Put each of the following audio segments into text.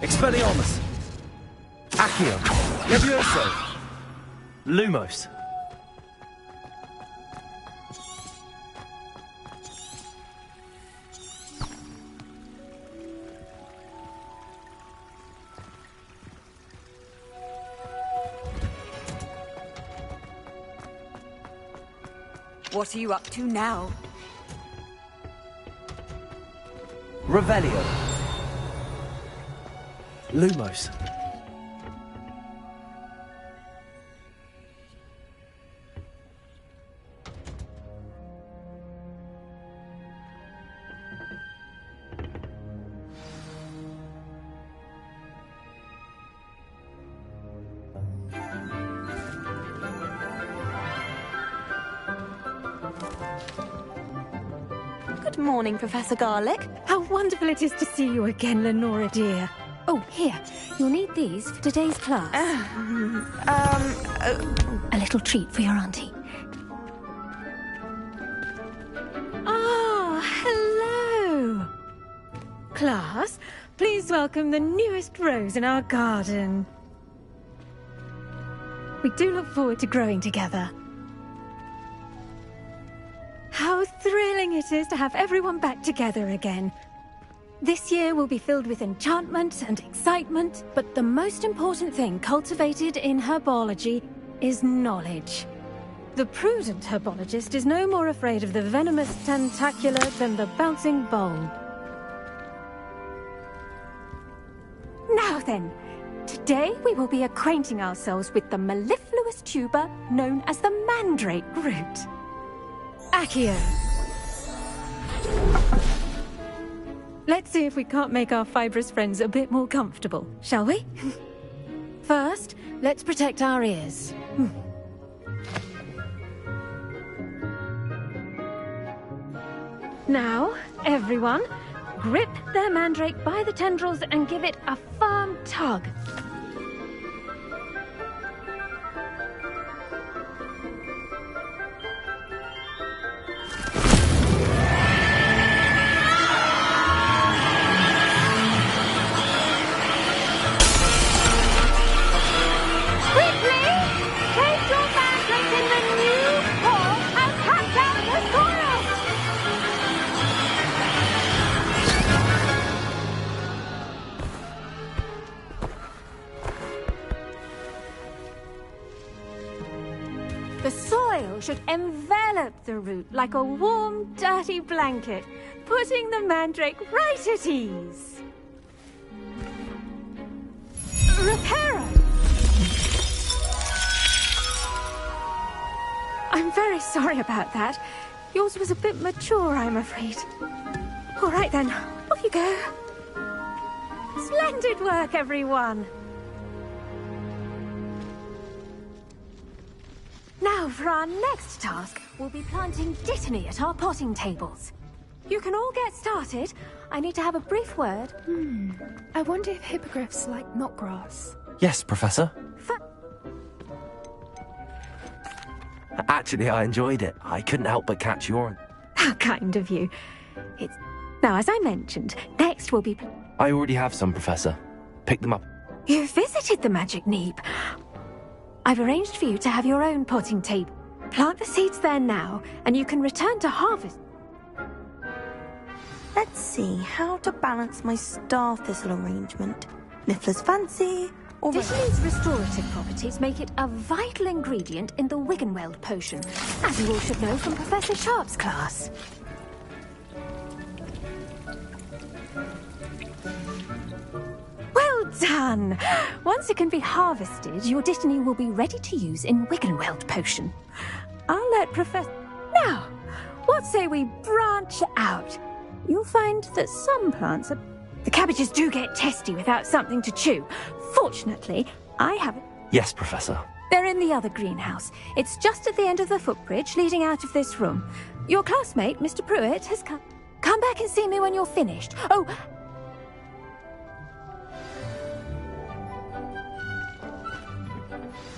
Expelliarmus! Accio! Levioso! Lumos! What are you up to now? Revelio! Lumos! Good morning, Professor Garlick. How wonderful it is to see you again, Lenora dear. Oh, here. You'll need these for today's class. A little treat for your auntie. Ah, hello. Class, please welcome the newest rose in our garden. We do look forward to growing together. How thrilling it is to have everyone back together again. This year will be filled with enchantment and excitement, but the most important thing cultivated in herbology is knowledge. The prudent herbologist is no more afraid of the venomous tentacula than the bouncing bulb. Now then, today we will be acquainting ourselves with the mellifluous tuber known as the mandrake root. Accio. Let's see if we can't make our fibrous friends a bit more comfortable, shall we? First, let's protect our ears. Now, everyone, grip their mandrake by the tendrils and give it a firm tug. The soil should envelop the root like a warm, dirty blanket, putting the mandrake right at ease. Reparo! I'm very sorry about that. Yours was a bit mature, I'm afraid. All right then, off you go. Splendid work, everyone. Now, for our next task, we'll be planting dittany at our potting tables. You can all get started. I need to have a brief word. I wonder if hippogriffs like knotgrass. Yes, Professor. Actually, I enjoyed it. I couldn't help but catch your... How kind of you. Now, as I mentioned, next we'll be... I already have some, Professor. Pick them up. You visited the Magic Neep. I've arranged for you to have your own potting table. Plant the seeds there now, and you can return to harvest. Let's see how to balance my star thistle arrangement. Niffler's fancy, or... Dittany's restorative properties make it a vital ingredient in the Wiggenweld potion, as you all should know from Professor Sharp's class. Well done! Once it can be harvested, your dittany will be ready to use in Wiggenweld potion. I'll let Professor... Now, what say we branch out? You'll find that some plants are... The cabbages do get testy without something to chew. Fortunately, I have... Yes, Professor. They're in the other greenhouse. It's just at the end of the footbridge leading out of this room. Your classmate, Mr. Pruitt, has come... Come back and see me when you're finished. Oh...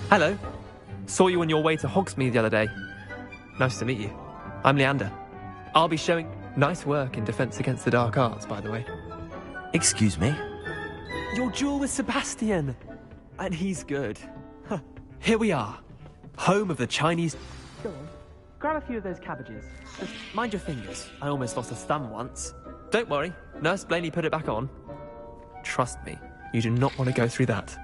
Hello. Saw you on your way to Hogsmeade the other day. Nice to meet you. I'm Leander. I'll be showing nice work in Defense Against the Dark Arts, by the way. Excuse me? Your duel with Sebastian! And he's good. Huh. Here we are. Home of the Chinese... Go on. Grab a few of those cabbages. Just mind your fingers. I almost lost a thumb once. Don't worry. Nurse Blaney put it back on. Trust me. You do not want to go through that.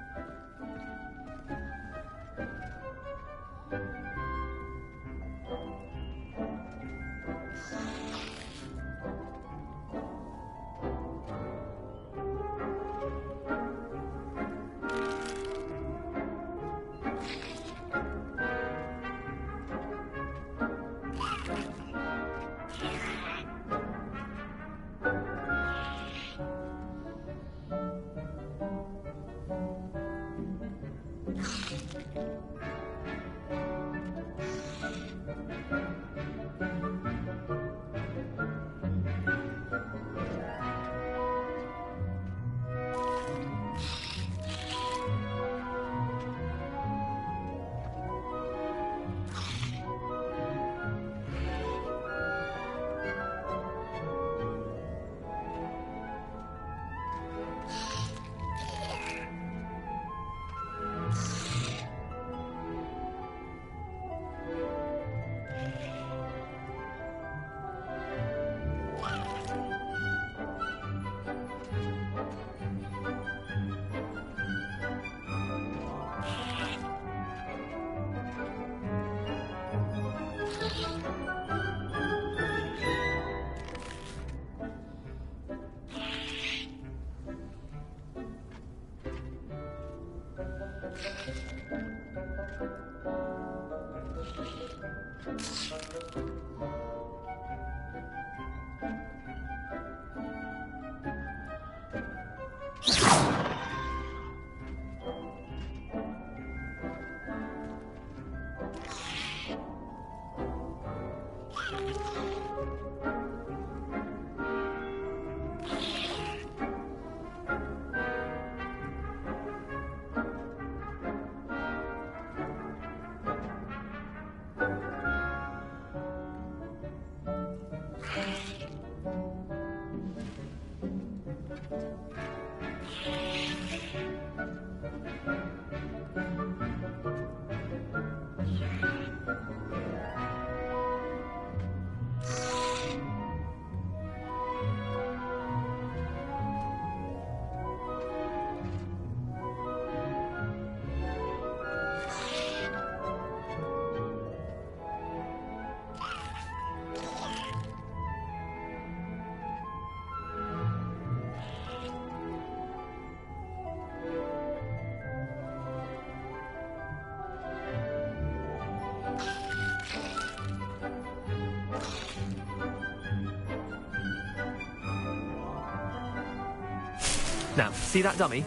Now, see that dummy?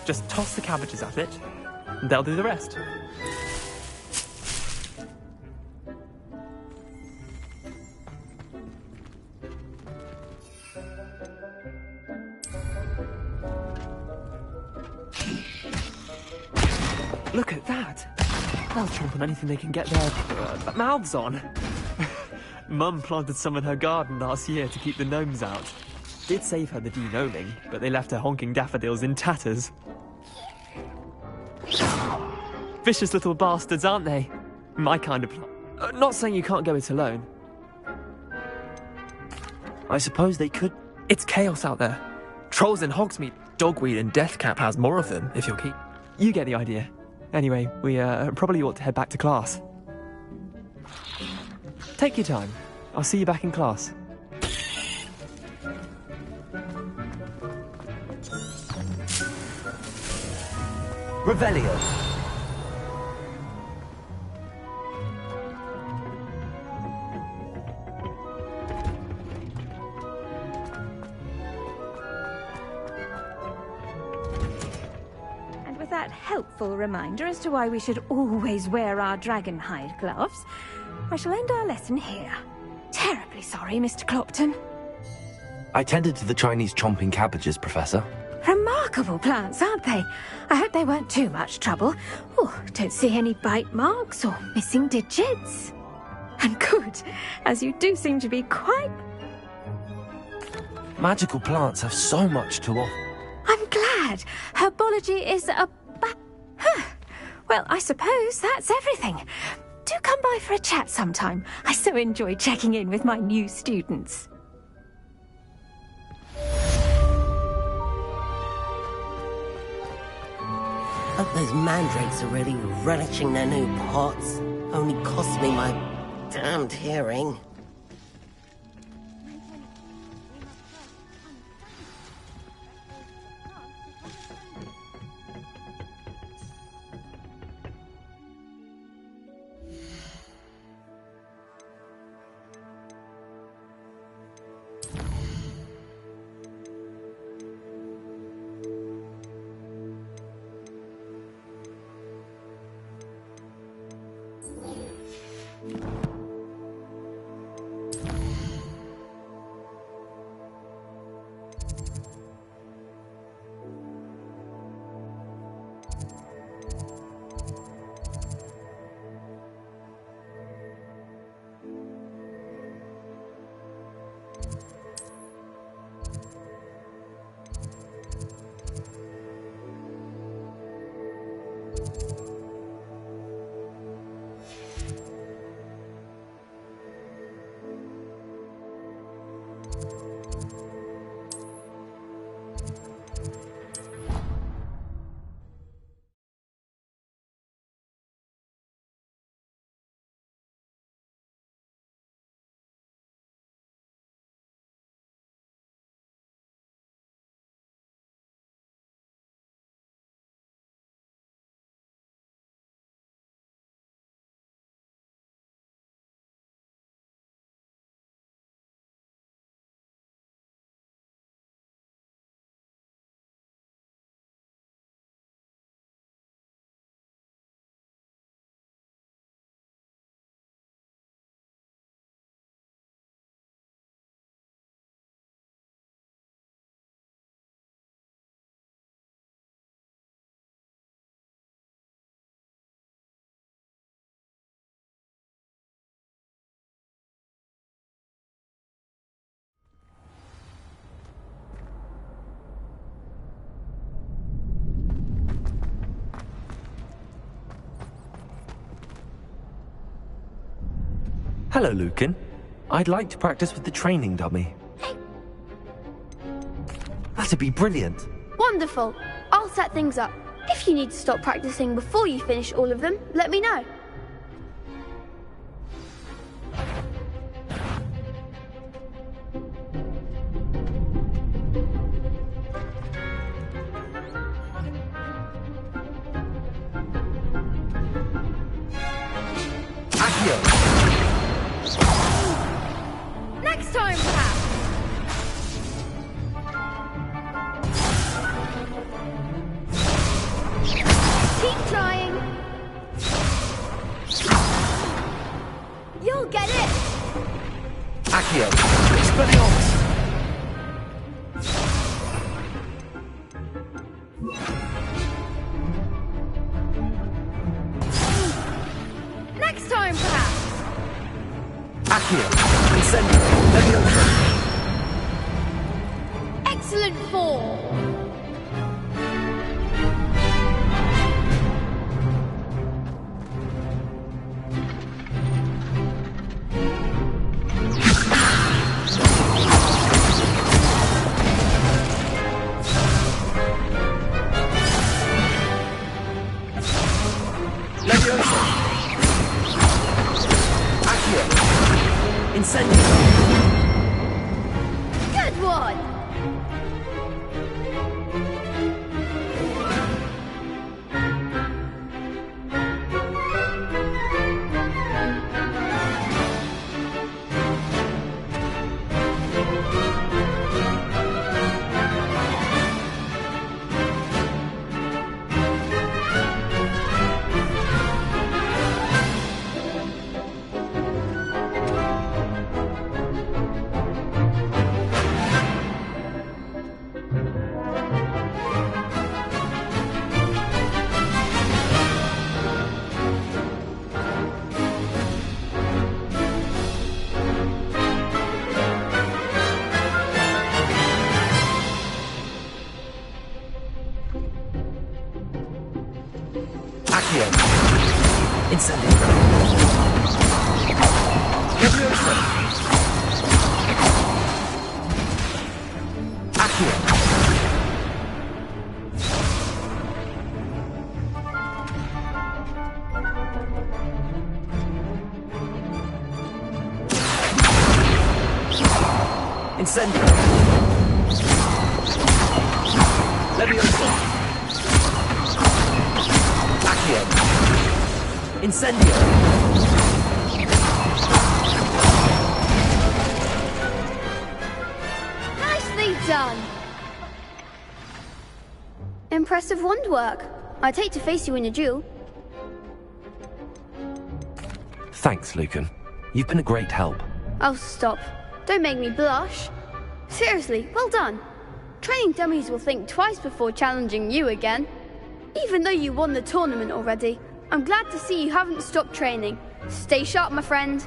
Just toss the cabbages at it, and they'll do the rest. Look at that! They'll chomp on anything they can get their mouths on. Mum planted some in her garden last year to keep the gnomes out. Did save her the de-gnoming, but they left her honking daffodils in tatters. Vicious little bastards, aren't they? My kind of plant. Not saying you can't go it alone. I suppose they could... It's chaos out there. Trolls in Hogsmeade, Dogweed and Deathcap has more of them, if you'll keep... You get the idea. Anyway, we probably ought to head back to class. Take your time. I'll see you back in class. Revelio. And with that helpful reminder as to why we should always wear our dragon hide gloves, I shall end our lesson here. Terribly sorry, Mr. Clopton. I tended to the Chinese chomping cabbages, Professor. Remarkable plants, aren't they? I hope they weren't too much trouble. Oh, don't see any bite marks or missing digits. And good, as you do seem to be quite... Magical plants have so much to offer. I'm glad. glad. Herbology is a... Well, I suppose that's everything. Do come by for a chat sometime. I so enjoy checking in with my new students. Hope those mandrakes are really relishing their new pots. Only cost me my damned hearing. Hello, Lucan. I'd like to practice with the training dummy. That'd be brilliant. Wonderful. I'll set things up. If you need to stop practicing before you finish all of them, let me know. Next time, perhaps. Keep trying. You'll get it. Accio, Expelliarmus! Next time, perhaps. Accio, Incendio, Leviosa! Excellent form. Leviosa! Accio, Incendio! Good one. Incendio! Leviosa! Accio! Incendio! Nicely done! Impressive wand work. I'd hate to face you in a duel. Thanks, Lucan. You've been a great help. Oh, stop. Don't make me blush. Seriously, well done. Training dummies will think twice before challenging you again. Even though you won the tournament already, I'm glad to see you haven't stopped training. Stay sharp, my friend.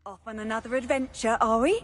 Off on another adventure, are we?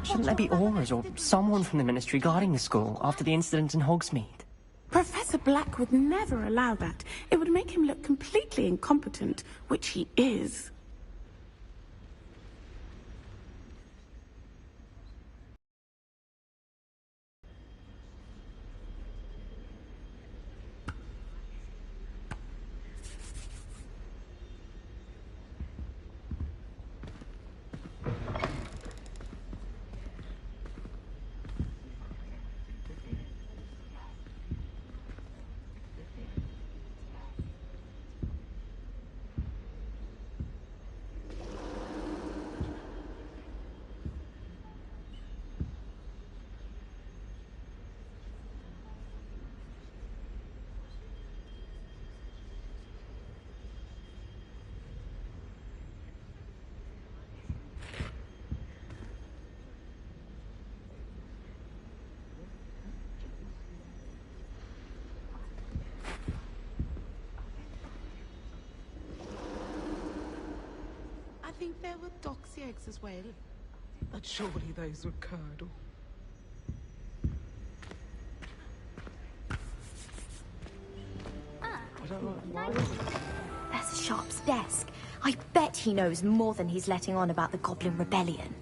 Shouldn't there be aurors or someone from the Ministry guarding the school after the incident in Hogsmeade? Professor Black would never allow that. It would make him look completely incompetent, which he is. I think there were doxy eggs as well, but surely those would curdle. That's Sharp's desk. I bet he knows more than he's letting on about the Goblin Rebellion.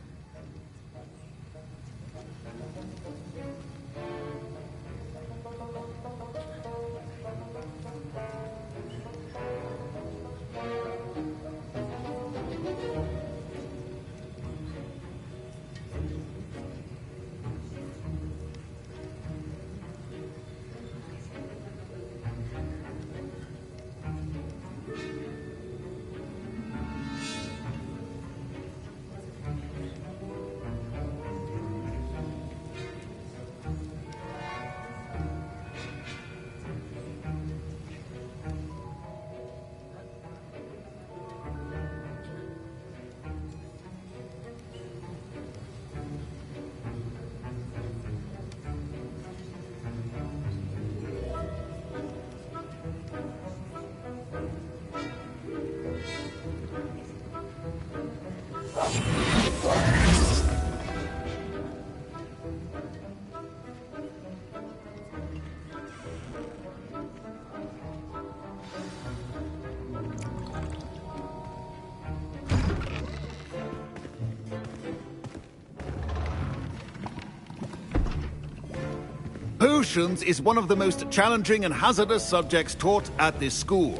Potions is one of the most challenging and hazardous subjects taught at this school.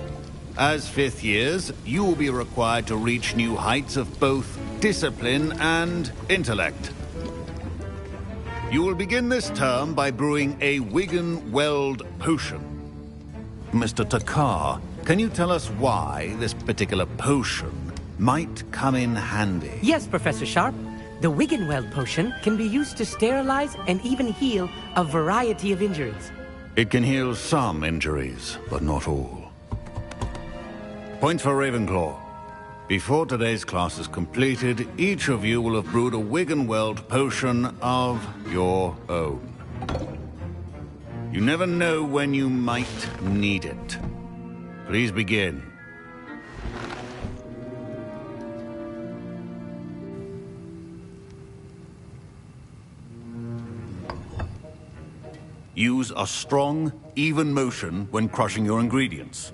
As fifth years, you will be required to reach new heights of both discipline and intellect. You will begin this term by brewing a Wigan Weld potion. Mr. Takar, can you tell us why this particular potion might come in handy. Yes, Professor Sharp. The Wiggenweld potion can be used to sterilize and even heal a variety of injuries. It can heal some injuries, but not all. Points for Ravenclaw. Before today's class is completed, each of you will have brewed a Wiggenweld potion of your own. You never know when you might need it. Please begin. Use a strong, even motion when crushing your ingredients.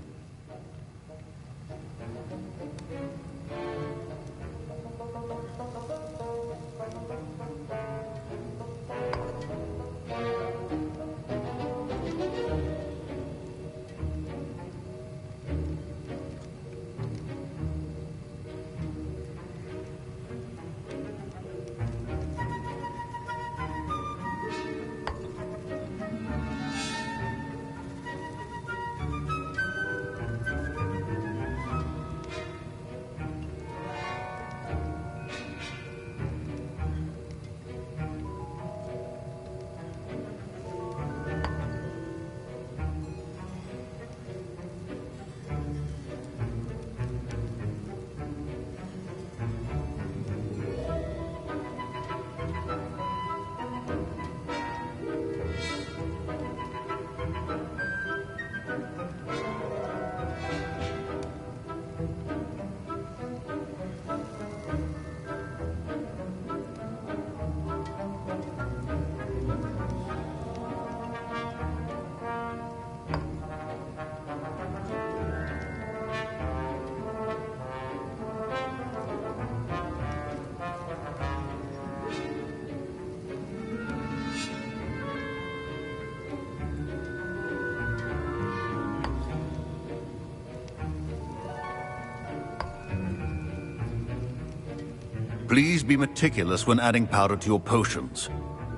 Please be meticulous when adding powder to your potions.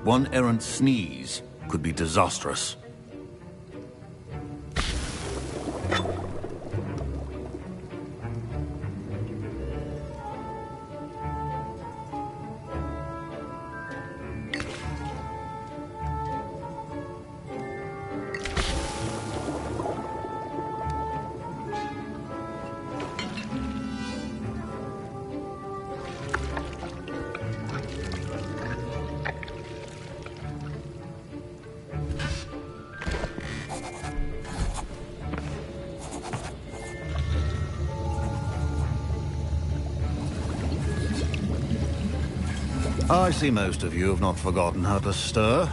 One errant sneeze could be disastrous. I see most of you have not forgotten how to stir.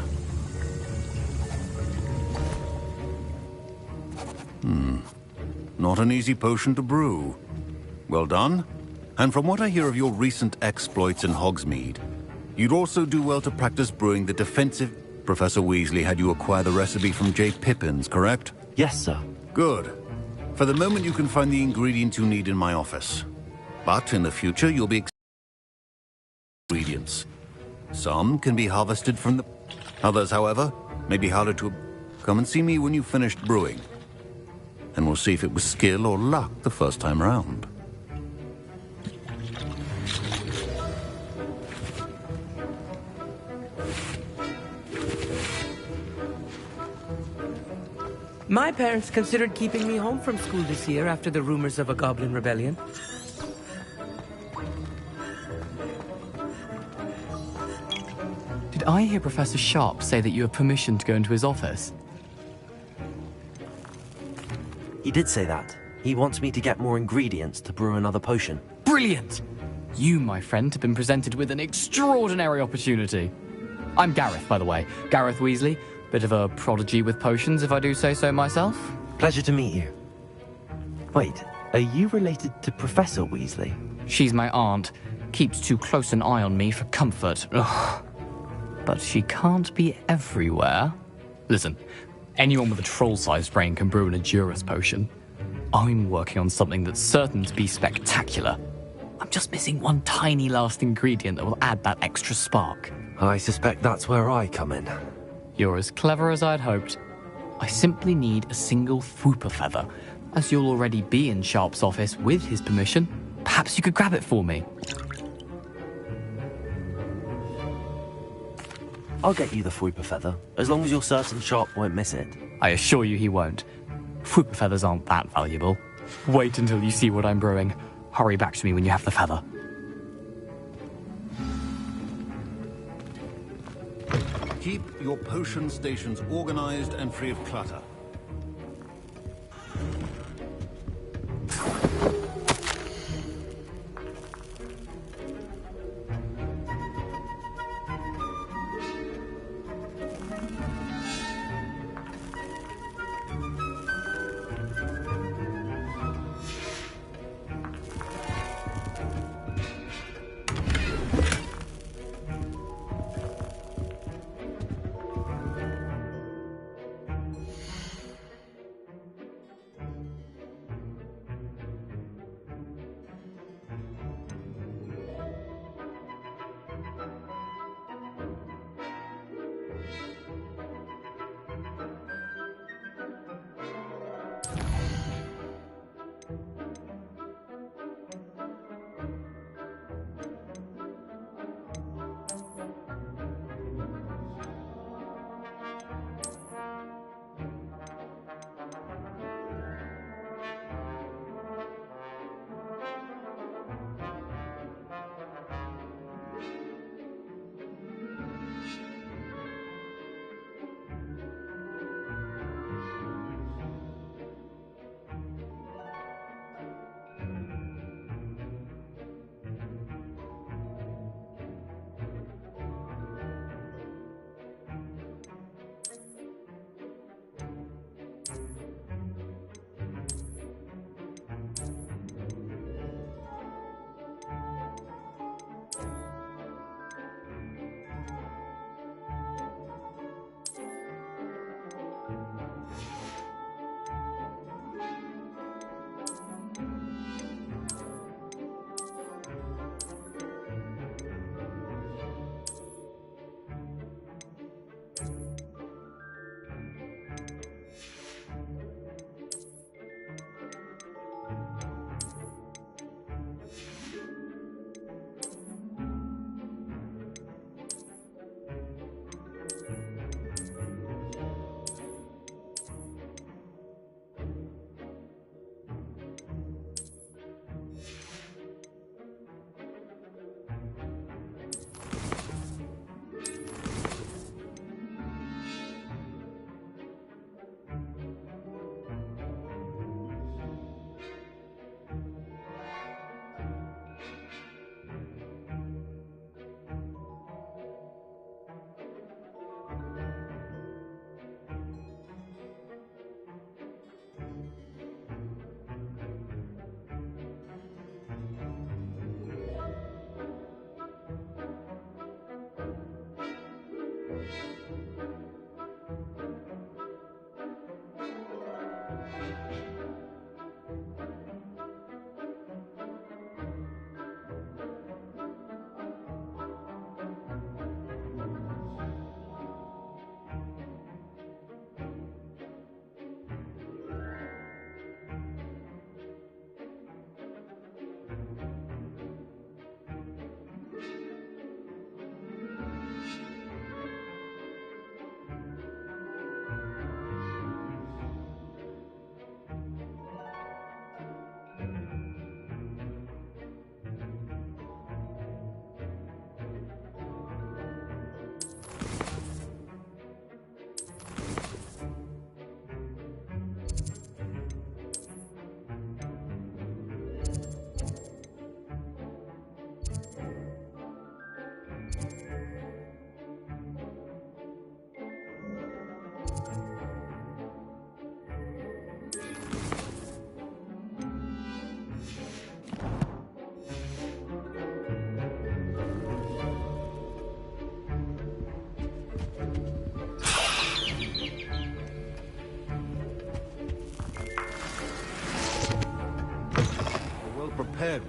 Not an easy potion to brew. Well done. And from what I hear of your recent exploits in Hogsmeade, you'd also do well to practice brewing the defensive... Professor Weasley had you acquire the recipe from J. Pippin's, correct? Yes, sir. Good. For the moment, you can find the ingredients you need in my office. But in the future, you'll be... ingredients. Some can be harvested from the... Others, however, may be harder to... Come and see me when you've finished brewing. And we'll see if it was skill or luck the first time round. My parents considered keeping me home from school this year after the rumors of a goblin rebellion. Did I hear Professor Sharp say that you have permission to go into his office? He did say that. He wants me to get more ingredients to brew another potion. Brilliant! You, my friend, have been presented with an extraordinary opportunity. I'm Gareth, by the way. Gareth Weasley. Bit of a prodigy with potions, if I do say so myself. Pleasure to meet you. Wait, are you related to Professor Weasley? She's my aunt. Keeps too close an eye on me for comfort. Ugh. But she can't be everywhere. Listen, anyone with a troll-sized brain can brew an Edurus potion. I'm working on something that's certain to be spectacular. I'm just missing one tiny last ingredient that will add that extra spark. I suspect that's where I come in. You're as clever as I'd hoped. I simply need a single Fwooper feather. As you'll already be in Sharp's office with his permission, perhaps Perhaps you could grab it for me. I'll get you the Fwooper feather, as long as you're certain Sharp won't miss it. I assure you he won't. Fwooper feathers aren't that valuable. Wait until you see what I'm brewing. Hurry back to me when you have the feather. Keep your potion stations organized and free of clutter.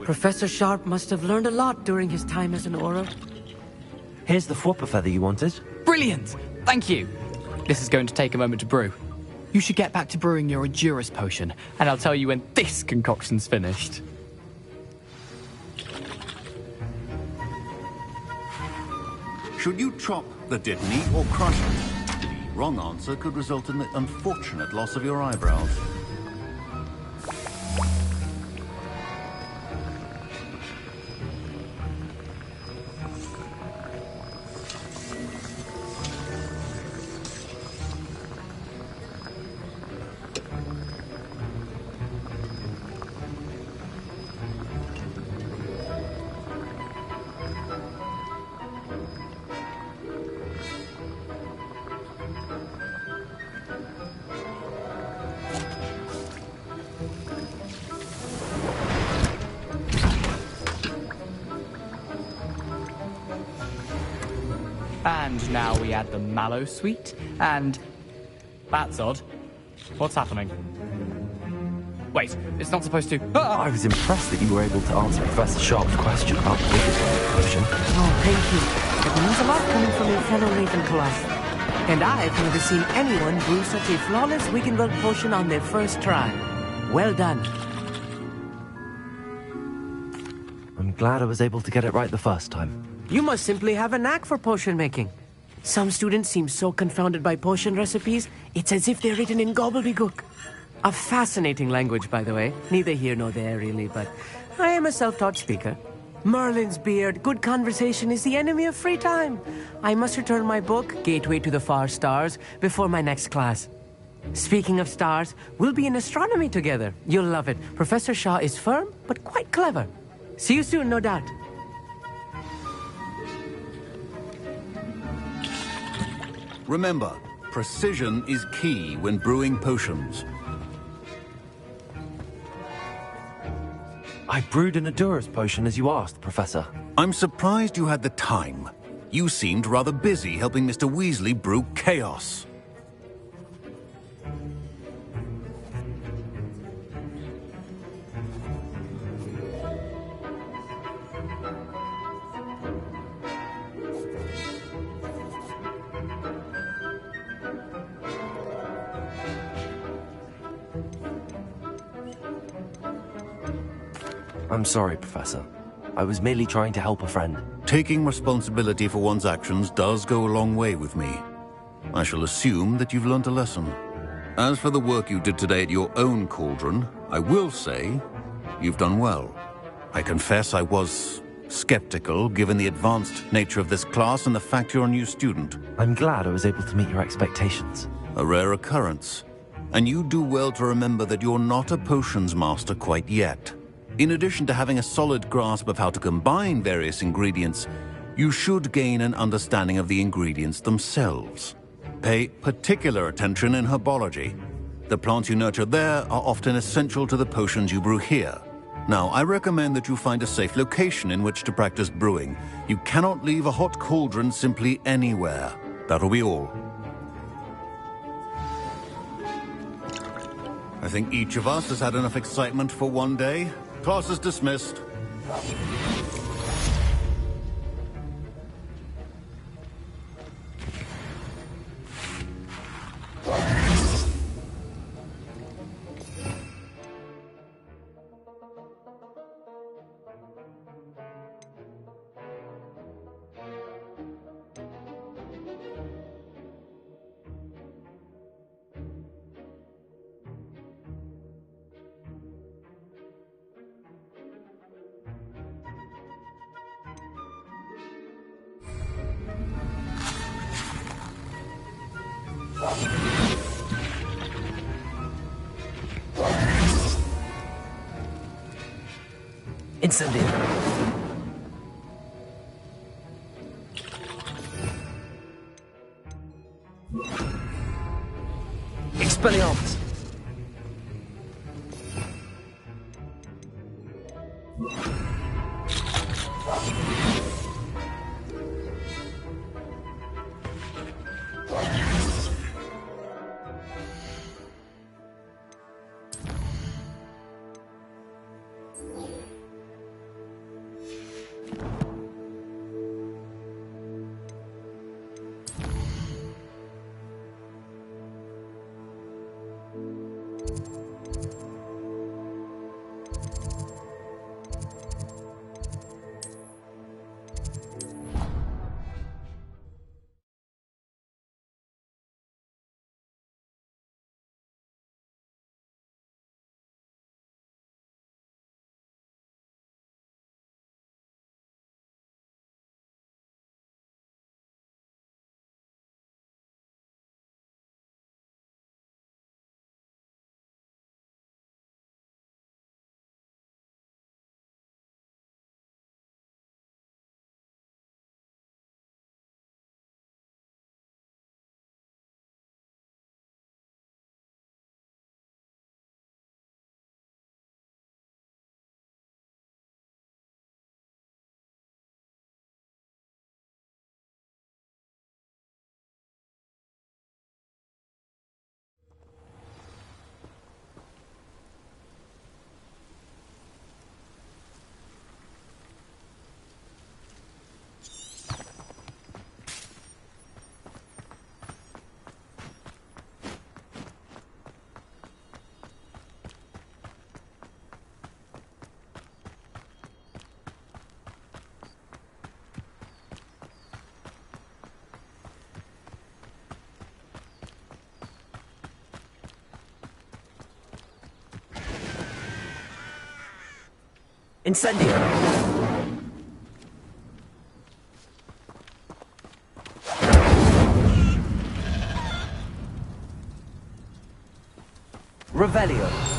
Professor Sharp must have learned a lot during his time as an Auror. Here's the Fwooper feather you wanted. Brilliant! Thank you! This is going to take a moment to brew. You should get back to brewing your Endurance potion, and I'll tell you when this concoction's finished. Should you chop the Dittany or crush it? The wrong answer could result in the unfortunate loss of your eyebrows. And now we add the mallow sweet, and... That's odd. What's happening? Wait, it's not supposed to... I was impressed that you were able to answer Professor Sharp's question about the Wiggenweld potion. Oh, thank you. It means a lot coming from your fellow Ravenclaws. And I've never seen anyone brew such a flawless Wiggenweld potion on their first try. Well done. I'm glad I was able to get it right the first time. You must simply have a knack for potion making. Some students seem so confounded by potion recipes, it's as if they're written in gobbledygook. A fascinating language, by the way. Neither here nor there, really, but I am a self-taught speaker. Merlin's beard, good conversation is the enemy of free time. I must return my book, Gateway to the Far Stars, before my next class. Speaking of stars, we'll be in astronomy together. You'll love it. Professor Shaw is firm, but quite clever. See you soon, no doubt. Remember, precision is key when brewing potions. I brewed an Adura's potion as you asked, Professor. I'm surprised you had the time. You seemed rather busy helping Mr. Weasley brew chaos. I'm sorry, Professor. I was merely trying to help a friend. Taking responsibility for one's actions does go a long way with me. I shall assume that you've learnt a lesson. As for the work you did today at your own cauldron, I will say you've done well. I confess I was skeptical, given the advanced nature of this class and the fact you're a new student. I'm glad I was able to meet your expectations. A rare occurrence. And you do well to remember that you're not a potions master quite yet. In addition to having a solid grasp of how to combine various ingredients, you should gain an understanding of the ingredients themselves. Pay particular attention in herbology. The plants you nurture there are often essential to the potions you brew here. Now, I recommend that you find a safe location in which to practice brewing. You cannot leave a hot cauldron simply anywhere. That'll be all. I think each of us has had enough excitement for one day. Class is dismissed. Incendio. Expelliarmus. Incendio! Revelio!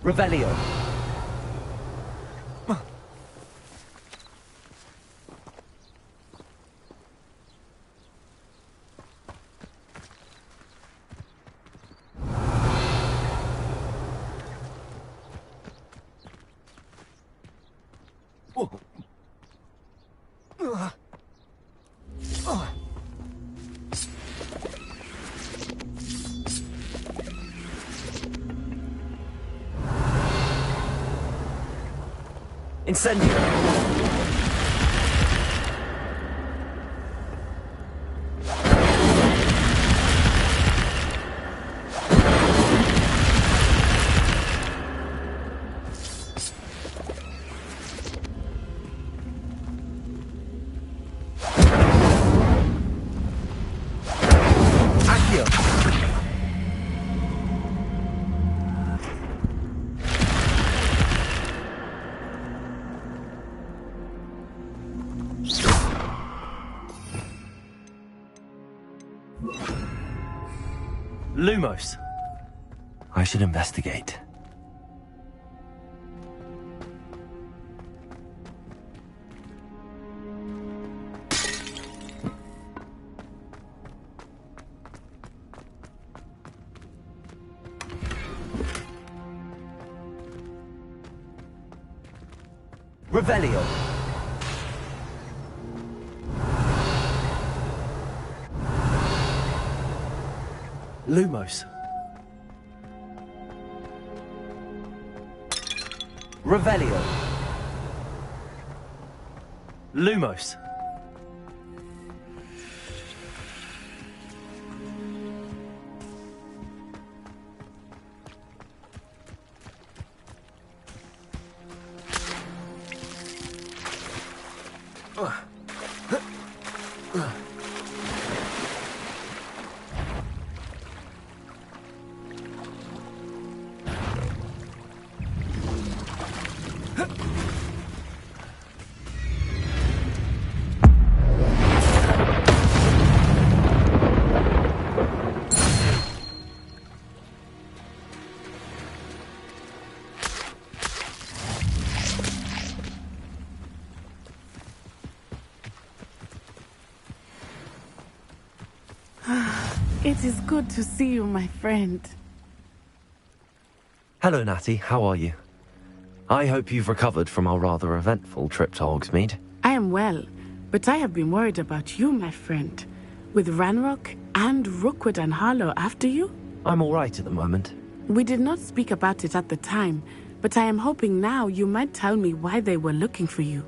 Revelio. Incendio! Accio! Lumos. I should investigate. Revelio. Lumos. Revelio. Lumos. It is good to see you, my friend. Hello, Natty. How are you? I hope you've recovered from our rather eventful trip to Hogsmeade. I am well, but I have been worried about you, my friend. With Ranrock and Rookwood and Harlow after you? I'm all right at the moment. We did not speak about it at the time, but I am hoping now you might tell me why they were looking for you.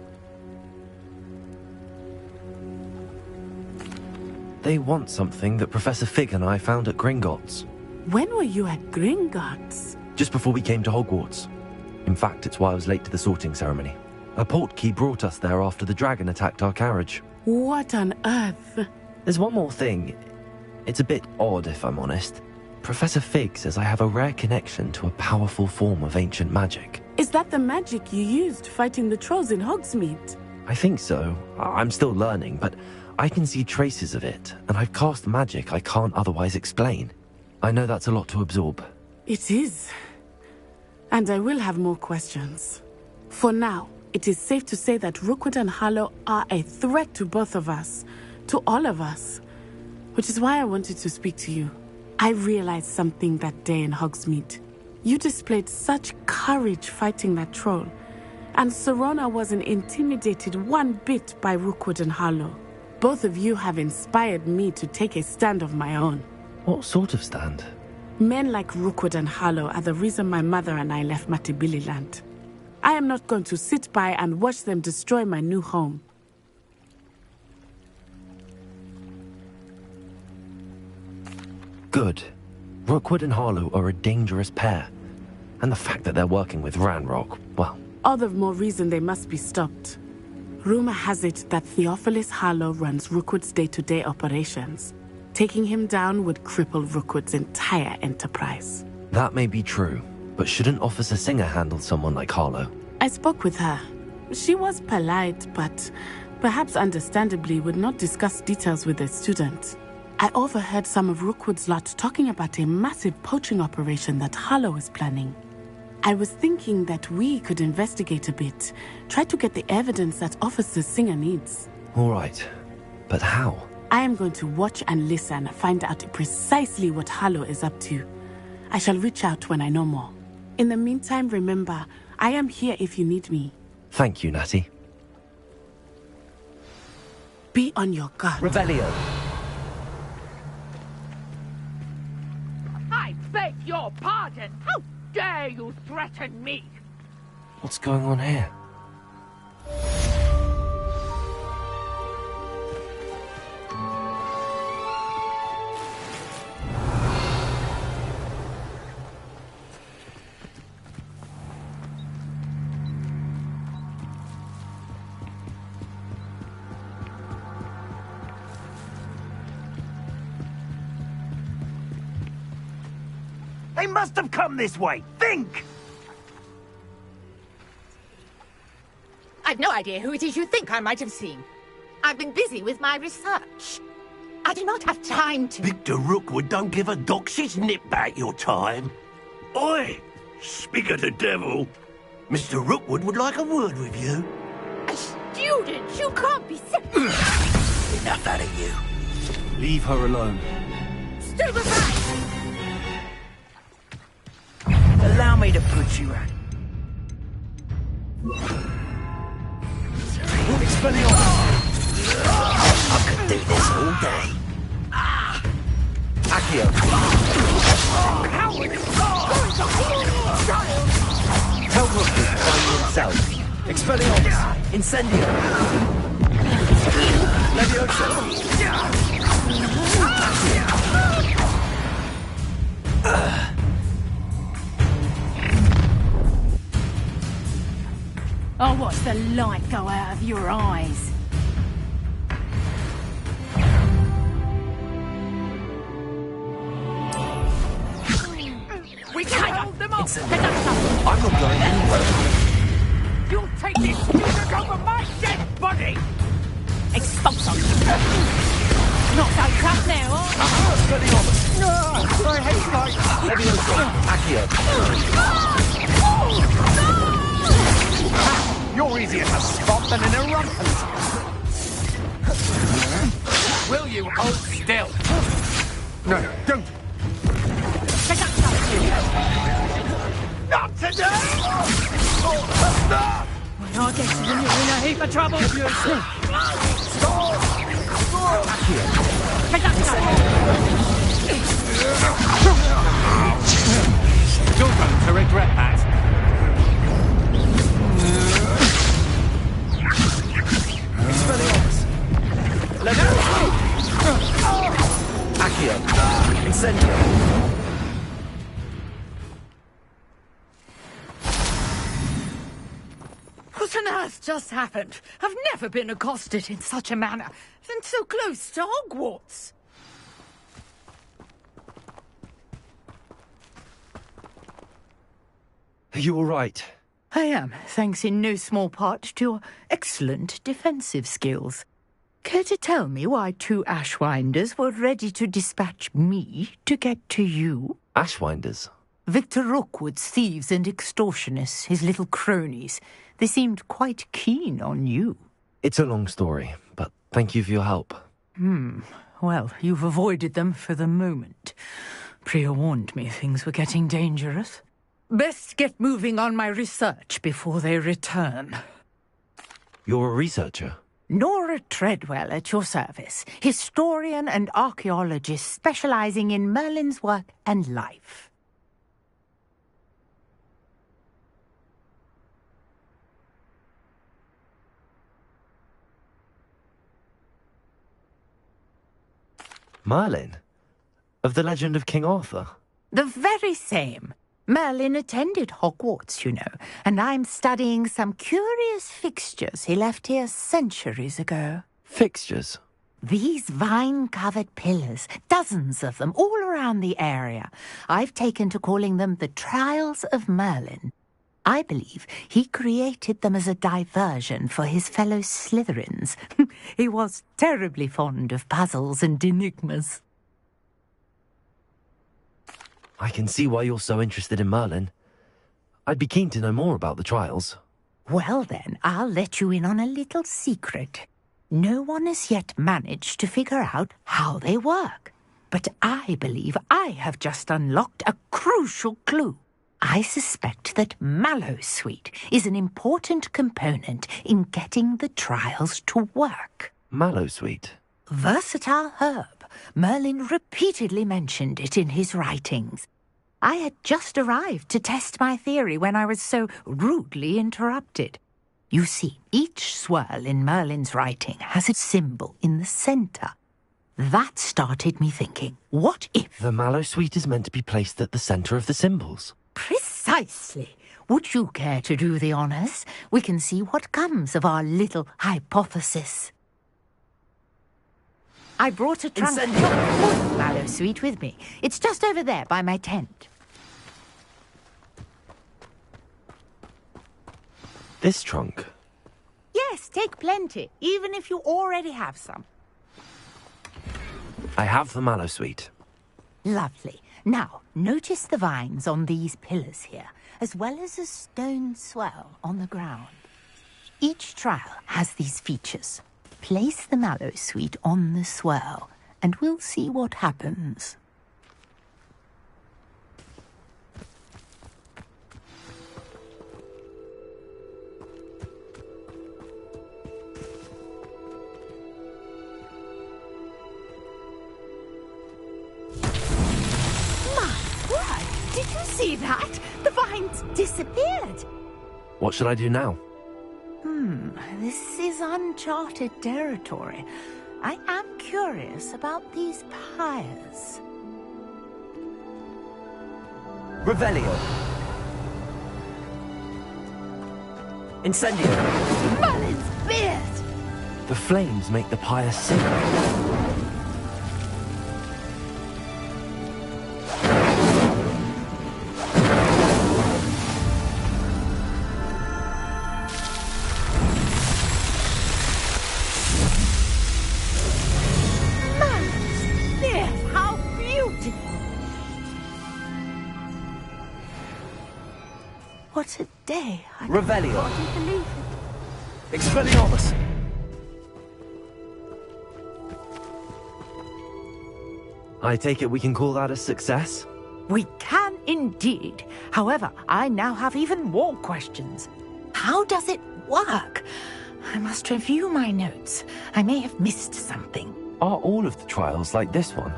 They want something that Professor Fig and I found at Gringotts. When were you at Gringotts? Just before we came to Hogwarts. In fact, it's why I was late to the sorting ceremony. A portkey brought us there after the dragon attacked our carriage. What on earth? There's one more thing. It's a bit odd, if I'm honest. Professor Fig says I have a rare connection to a powerful form of ancient magic. Is that the magic you used fighting the trolls in Hogsmeade? I think so. I'm still learning, but I can see traces of it, and I've cast magic I can't otherwise explain. I know that's a lot to absorb. It is. And I will have more questions. For now, it is safe to say that Rookwood and Harlow are a threat to both of us, to all of us. Which is why I wanted to speak to you. I realized something that day in Hogsmeade. You displayed such courage fighting that troll, and Serona wasn't intimidated one bit by Rookwood and Harlow. Both of you have inspired me to take a stand of my own. What sort of stand? Men like Rookwood and Harlow are the reason my mother and I left Matibili land. I am not going to sit by and watch them destroy my new home. Good. Rookwood and Harlow are a dangerous pair. And the fact that they're working with Ranrock, well... All the more reason they must be stopped. Rumor has it that Theophilus Harlow runs Rookwood's day-to-day operations. Taking him down would cripple Rookwood's entire enterprise. That may be true, but shouldn't Officer Singer handle someone like Harlow? I spoke with her. She was polite, but perhaps understandably would not discuss details with a student. I overheard some of Rookwood's lot talking about a massive poaching operation that Harlow is planning. I was thinking that we could investigate a bit, try to get the evidence that Officer Singer needs. All right, but how? I am going to watch and listen, find out precisely what Harlow is up to. I shall reach out when I know more. In the meantime, remember, I am here if you need me. Thank you, Natty. Be on your guard. Revelio. I beg your pardon. How dare you threaten me? What's going on here? They must have come this way. Think! I've no idea who it is you think I might have seen. I've been busy with my research. I do not have time to... Victor Rookwood don't give a doxy's nip back your time. Oi! Speak of the devil. Mr. Rookwood would like a word with you. A student? You can't be sick. Enough out of you. Leave her alone. Stupefy! Allow me to put you out. I could do this all day. Accio. Tell Rookwood to find himself. Expelliarmus. Incendio. Leviosa. I'll watch the light go out of your eyes. We can hold them off. I'm not going anywhere. You'll take this student over my dead body. Expulso. Not so tough now, huh? I hate light. Accio. You're easier to spot than an irrelevant. Will you hold still? No, don't. Not today! When I get to you, you're in a heap of trouble. You're going to regret that. Accio. Incendio. What on earth just happened? I've never been accosted in such a manner, and so close to Hogwarts. Are you all right? I am, thanks in no small part to your excellent defensive skills. Care to tell me why two Ashwinders were ready to dispatch me to get to you? Ashwinders? Victor Rookwood's thieves and extortionists, his little cronies. They seemed quite keen on you. It's a long story, but thank you for your help. Well, you've avoided them for the moment. Priya warned me things were getting dangerous. Best get moving on my research before they return. You're a researcher? Nora Treadwell at your service, historian and archaeologist specializing in Merlin's work and life. Merlin? Of the legend of King Arthur? The very same. Merlin attended Hogwarts, you know, and I'm studying some curious fixtures he left here centuries ago. Fixtures? These vine-covered pillars, dozens of them, all around the area. I've taken to calling them the Trials of Merlin. I believe he created them as a diversion for his fellow Slytherins. He was terribly fond of puzzles and enigmas. I can see why you're so interested in Merlin. I'd be keen to know more about the trials. Well then, I'll let you in on a little secret. No one has yet managed to figure out how they work. But I believe I have just unlocked a crucial clue. I suspect that Mallowsweet is an important component in getting the trials to work. Mallowsweet? Versatile herb. Merlin repeatedly mentioned it in his writings. I had just arrived to test my theory when I was so rudely interrupted. You see, each swirl in Merlin's writing has a symbol in the centre. That started me thinking, what if... The Mallowsweet is meant to be placed at the centre of the symbols. Precisely. Would you care to do the honours? We can see what comes of our little hypothesis. I brought a trunk full of Mallowsweet with me. It's just over there by my tent. This trunk? Yes, take plenty, even if you already have some. I have the Mallowsweet. Lovely. Now, notice the vines on these pillars here, as well as a stone swell on the ground. Each trial has these features. Place the Mallowsweet on the swirl, and we'll see what happens. Did you see that? The vines disappeared. What should I do now? This is uncharted territory. I am curious about these pyres. Revelio. Incendio. Merlin's beard! The flames make the pyre sing. What a day. I Revelio. can't believe it. Expelliarmus. I take it we can call that a success? We can indeed. However, I now have even more questions. How does it work? I must review my notes. I may have missed something. Are all of the trials like this one?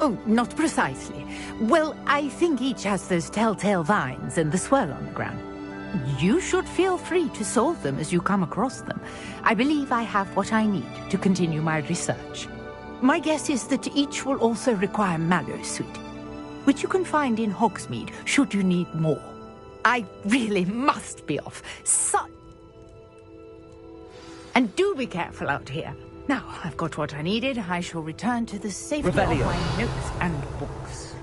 Oh, not precisely. Well, I think each has those telltale vines and the swirl on the ground. You should feel free to solve them as you come across them. I believe I have what I need to continue my research. My guess is that each will also require Mallowsweet, which you can find in Hogsmeade should you need more. I really must be off. And do be careful out here. Now, I've got what I needed. I shall return to the safety of my notes and books.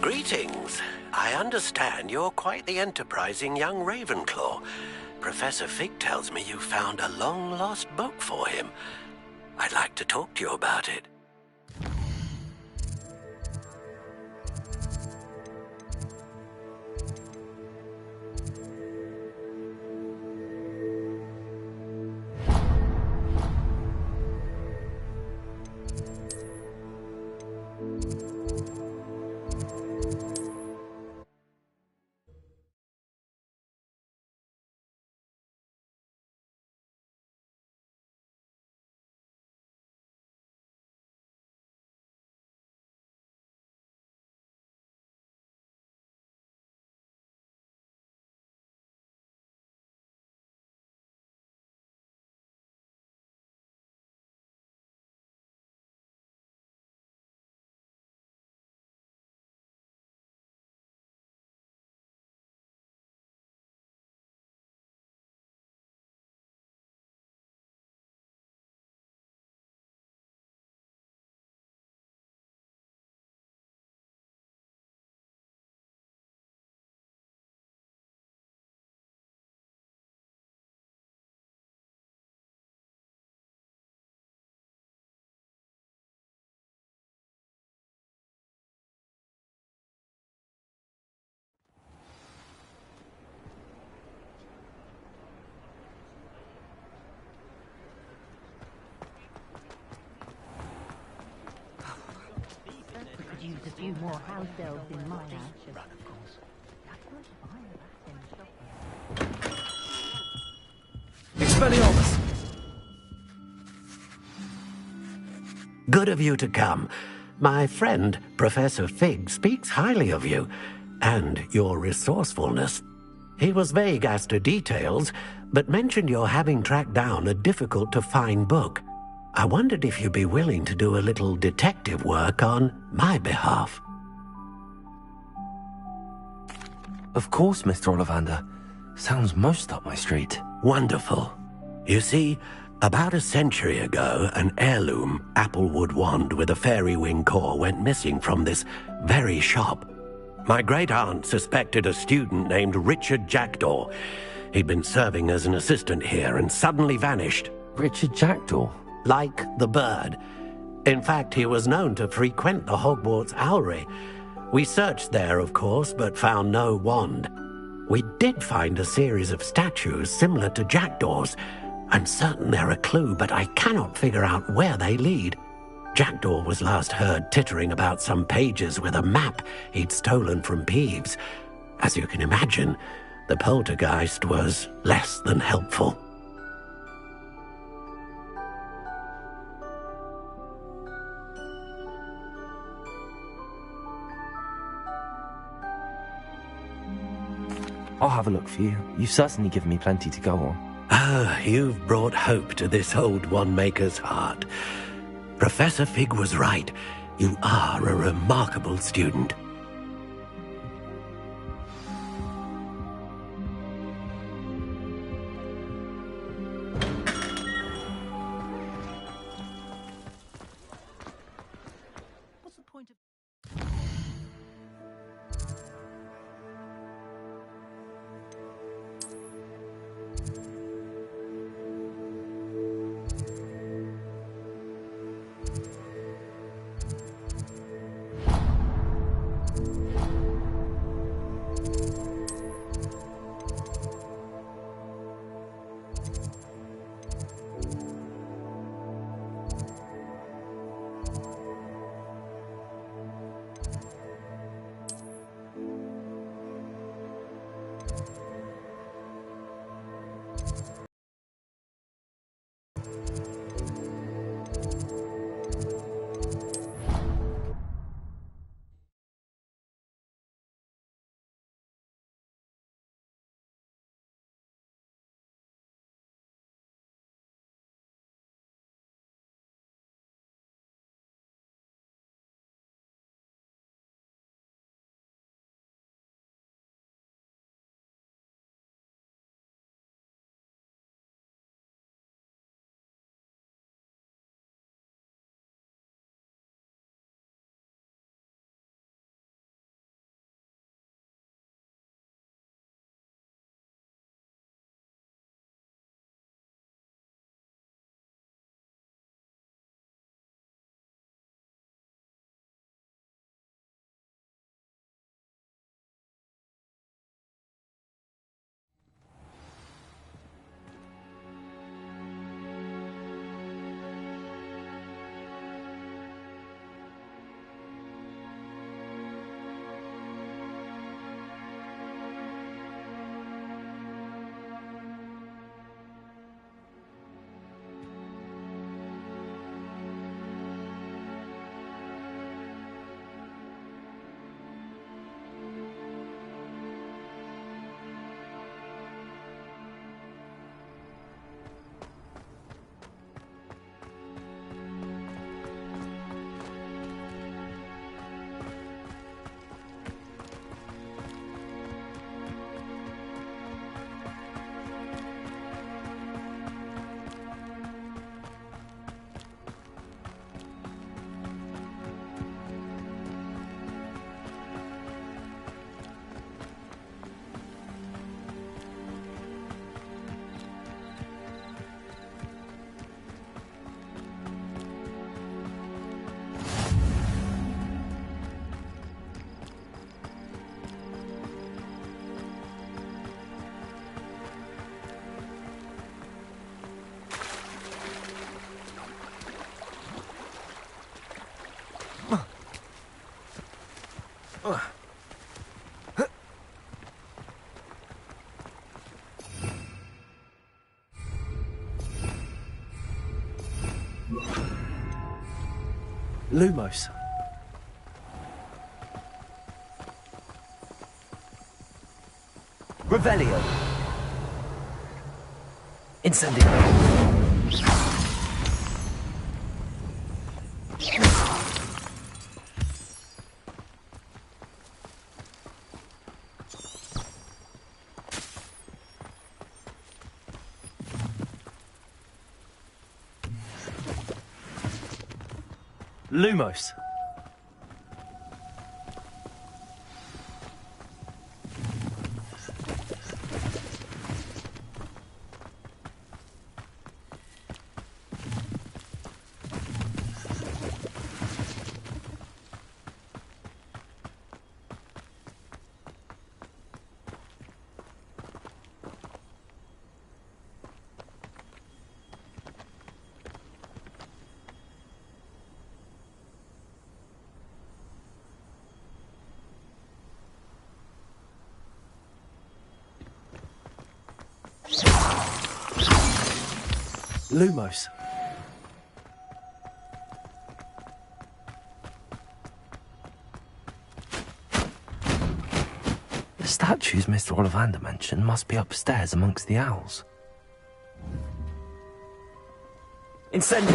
Greetings. I understand you're quite the enterprising young Ravenclaw. Professor Fig tells me you found a long-lost book for him. I'd like to talk to you about it. more house elves in my house. Expelliarmus! Good of you to come. My friend, Professor Fig, speaks highly of you, and your resourcefulness. He was vague as to details, but mentioned your having tracked down a difficult-to-find book. I wondered if you'd be willing to do a little detective work on my behalf. Of course, Mr. Ollivander. Sounds most up my street. Wonderful. You see, about a century ago, an heirloom applewood wand with a fairy wing core went missing from this very shop. My great-aunt suspected a student named Richard Jackdaw. He'd been serving as an assistant here and suddenly vanished. Richard Jackdaw? Like the bird. In fact, he was known to frequent the Hogwarts Owlery. We searched there, of course, but found no wand. We did find a series of statues similar to Jackdaw's. I'm certain they're a clue, but I cannot figure out where they lead. Jackdaw was last heard tittering about some pages with a map he'd stolen from Peeves. As you can imagine, the poltergeist was less than helpful. I'll have a look for you. You've certainly given me plenty to go on. Ah, you've brought hope to this old one-maker's heart. Professor Fig was right. You are a remarkable student. What's the point of... Lumos. Revelio. Incendio. Lumos. Lumos. The statues Mr. Ollivander mentioned must be upstairs amongst the owls. Incendio!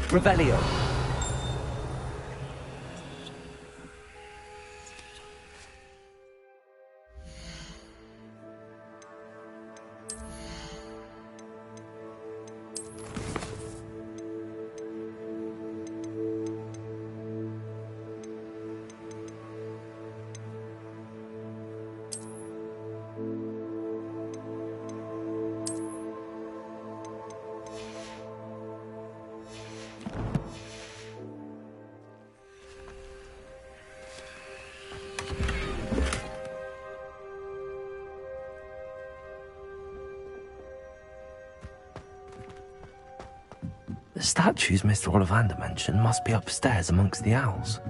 Revelio. The statues Mr. Ollivander mentioned must be upstairs amongst the owls.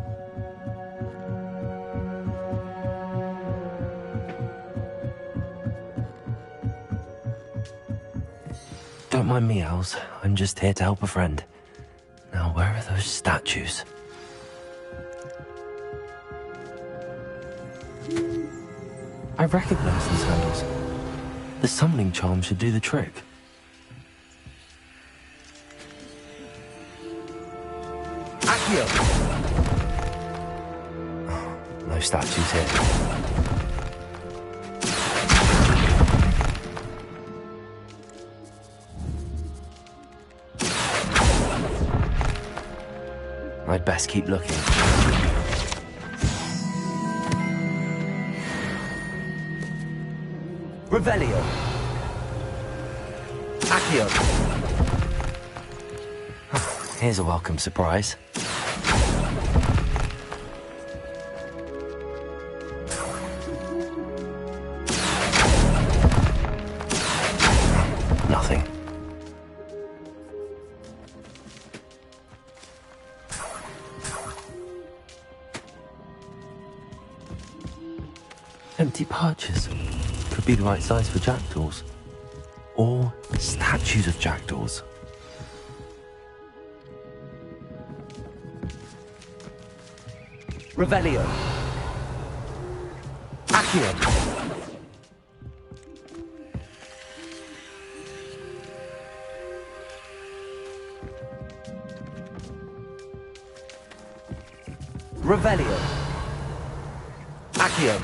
Don't mind me, owls. I'm just here to help a friend. Now, where are those statues? I recognize these handles. The summoning charm should do the trick. No statues here. I'd best keep looking. Revelio. Accio. Here's a welcome surprise. Nothing. Empty perches. Could be the right size for jackdaws. Or statues of jackdaws. Revelio. Accio. Revelio. Accio.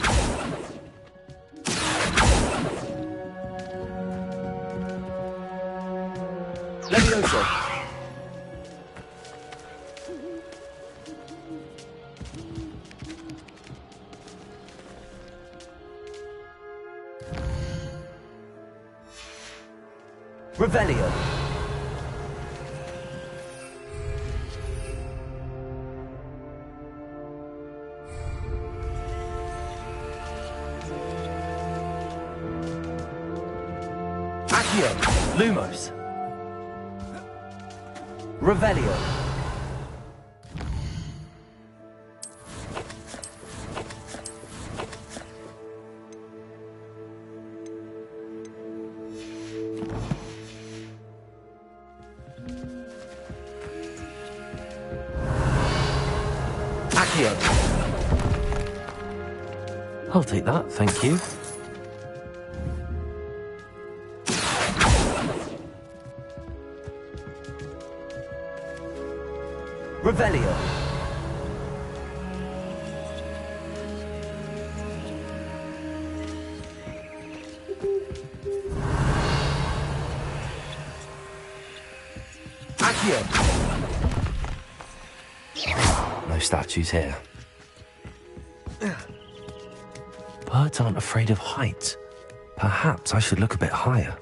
Levioso. Revelio. Accio! Lumos! Revelio! Accio! I'll take that, thank you. Revelio. Accio. No statues here. Birds aren't afraid of heights. Perhaps I should look a bit higher.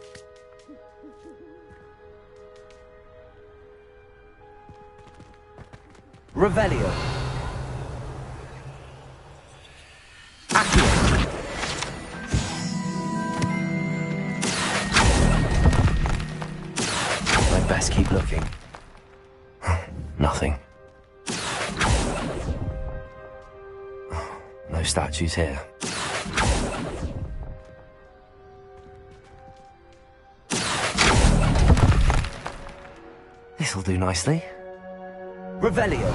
Revelio. Accio. I'd best keep looking. Nothing. No statues here. This'll do nicely. Revelio.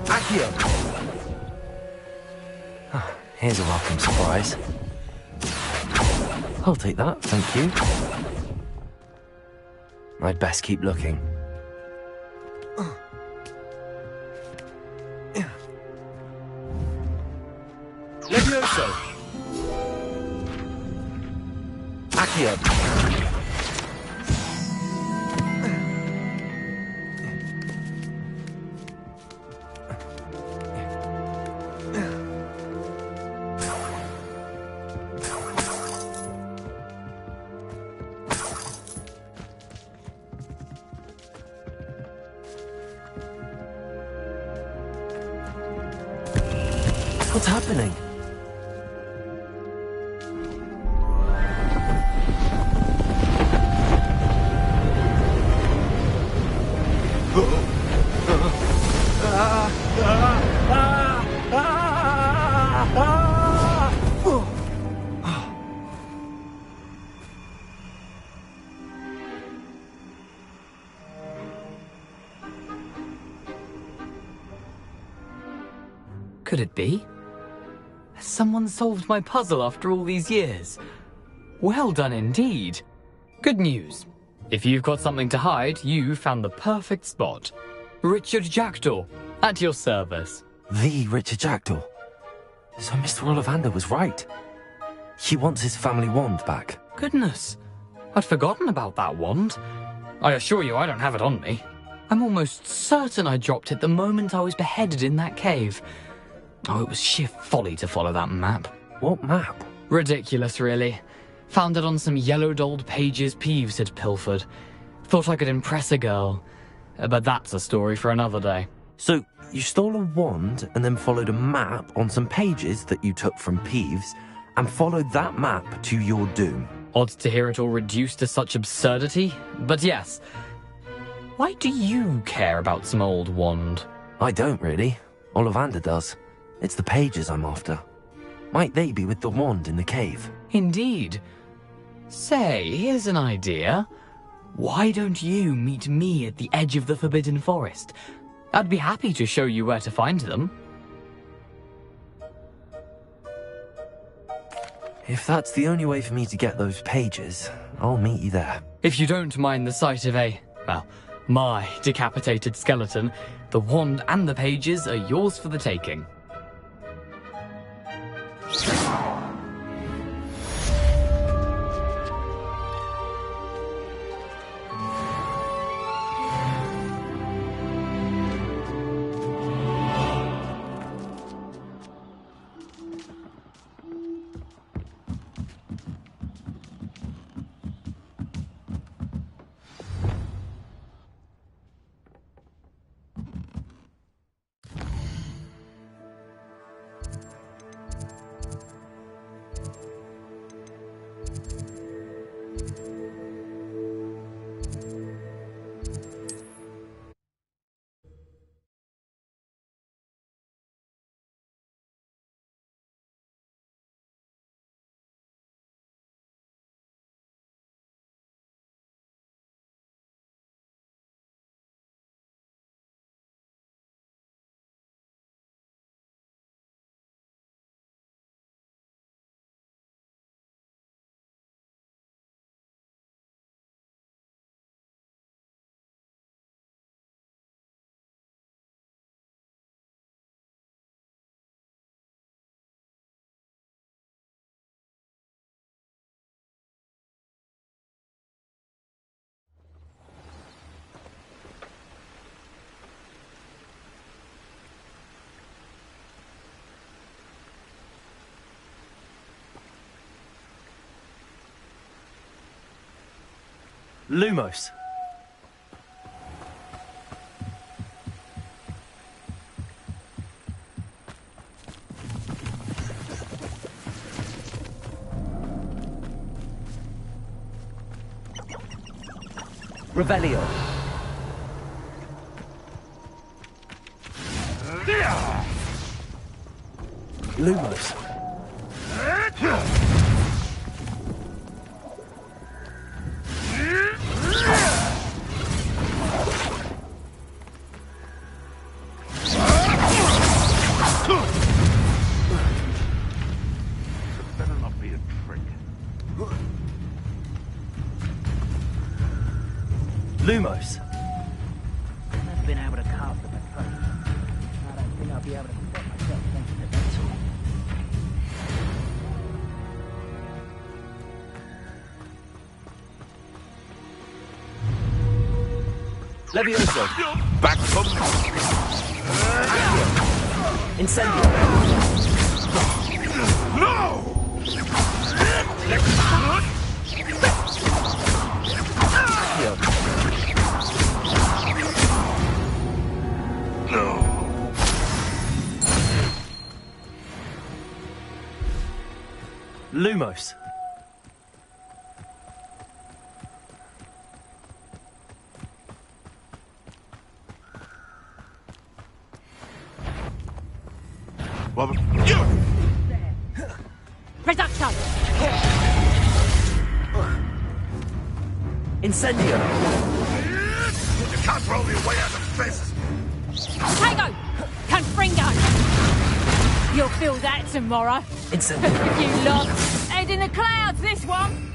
Accio. Here's a welcome surprise. I'll take that, thank you. I'd best keep looking. Levioso. Accio. What's happening? Could it be? Has someone solved my puzzle after all these years? Well done indeed. Good news. If you've got something to hide, you found the perfect spot. Richard Jackdaw, at your service. The Richard Jackdaw. So Mr. Ollivander was right. He wants his family wand back. Goodness, I'd forgotten about that wand. I assure you I don't have it on me. I'm almost certain I dropped it the moment I was beheaded in that cave. Oh, it was sheer folly to follow that map. What map? Ridiculous, really. Found it on some yellowed old pages Peeves had pilfered. Thought I could impress a girl. But that's a story for another day. So, you stole a wand and then followed a map on some pages that you took from Peeves and followed that map to your doom. Odd to hear it all reduced to such absurdity, but yes. Why do you care about some old wand? I don't really. Ollivander does. It's the pages I'm after. Might they be with the wand in the cave? Indeed. Say, here's an idea. Why don't you meet me at the edge of the Forbidden Forest? I'd be happy to show you where to find them. If that's the only way for me to get those pages, I'll meet you there. If you don't mind the sight of my decapitated skeleton, the wand and the pages are yours for the taking. Lumos. Revelio. Lumos. Better not be a trick. Lumos. Never been able to cast the patrol. I don't think I'll be able to set myself against the vessel. Levioso. Back from... Incendio. No! Lumos. Well, Reducto! Incendio. You can't roll your way out of this! Tango! Confringo! You'll feel that tomorrow. Incendio. You lot. Head in the clouds, this one!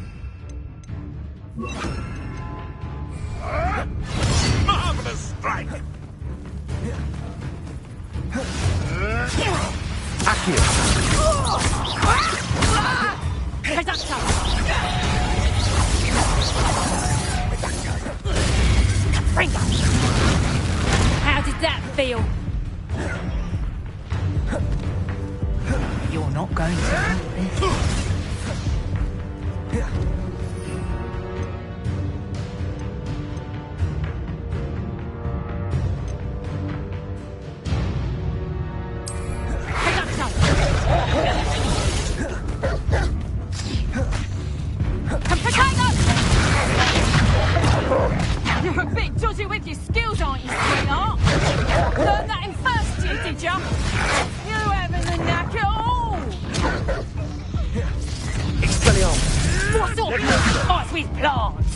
Marvelous strike! Accio. Reducto! Confringo! How did that feel? You're not going to like this. You're a bit dodgy with your skills, aren't you, sweetheart? Learned that in first year, did ya? You haven't the knack at all! Expelliarmus. What sort of fights with plants?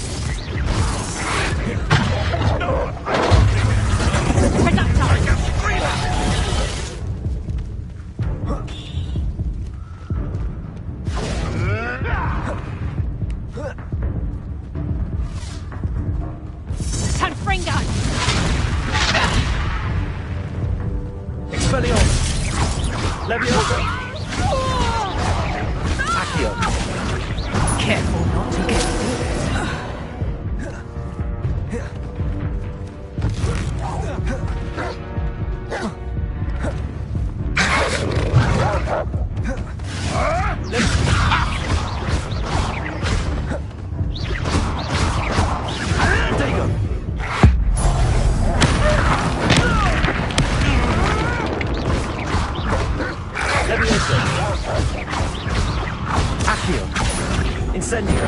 Confringo! Expelliarmus. Leviosa. Accio. Careful not to get Accio. Incendio.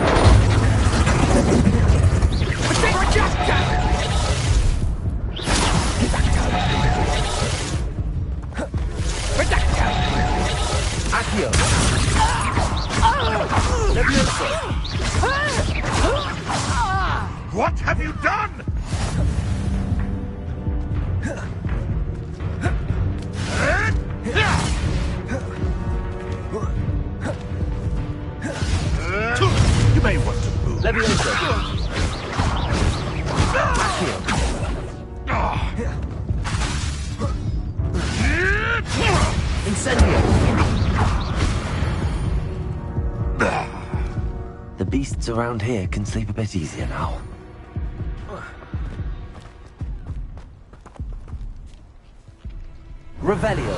Accio. Leviosa. What have you done? You may want to move. Leviosa. Accio. Incendio. The beasts around here can sleep a bit easier now. Revelio.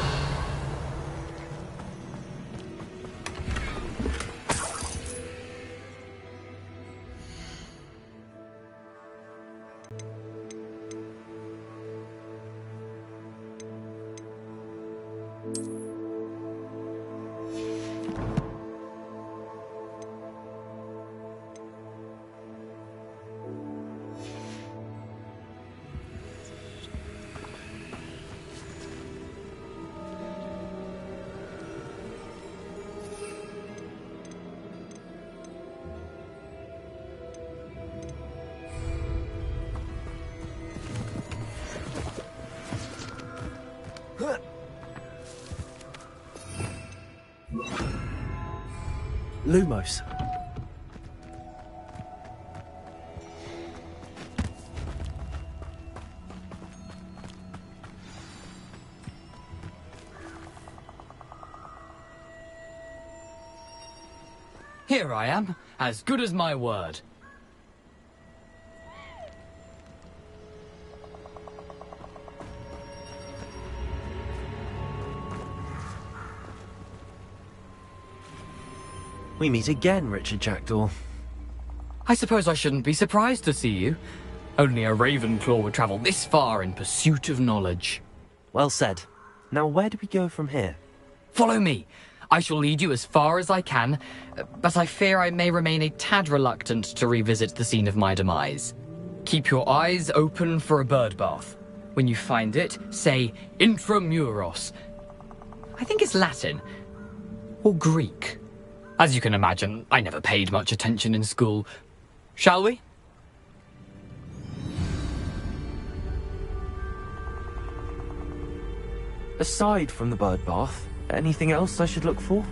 Lumos. Here I am, as good as my word. We meet again, Richard Jackdaw. I suppose I shouldn't be surprised to see you. Only a Ravenclaw would travel this far in pursuit of knowledge. Well said. Now where do we go from here? Follow me. I shall lead you as far as I can, but I fear I may remain a tad reluctant to revisit the scene of my demise. Keep your eyes open for a bird bath. When you find it, say Intramuros. I think it's Latin. Or Greek. As you can imagine, I never paid much attention in school. Shall we? Aside from the bird bath, anything else I should look for?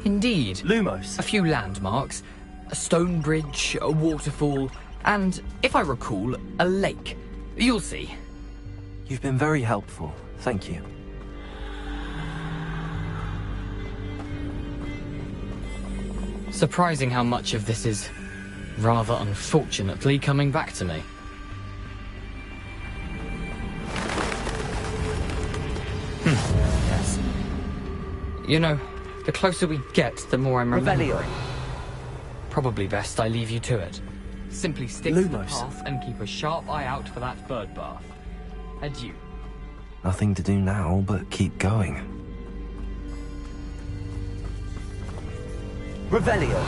Indeed. Lumos. A few landmarks, a stone bridge, a waterfall, and, if I recall, a lake. You'll see. You've been very helpful. Thank you. Surprising how much of this is, rather unfortunately, coming back to me. Yes. You know, the closer we get, the more I'm remembering. Probably best I leave you to it. Simply stick to the path and keep a sharp eye out for that bird bath. Adieu. Nothing to do now but keep going. Revelio.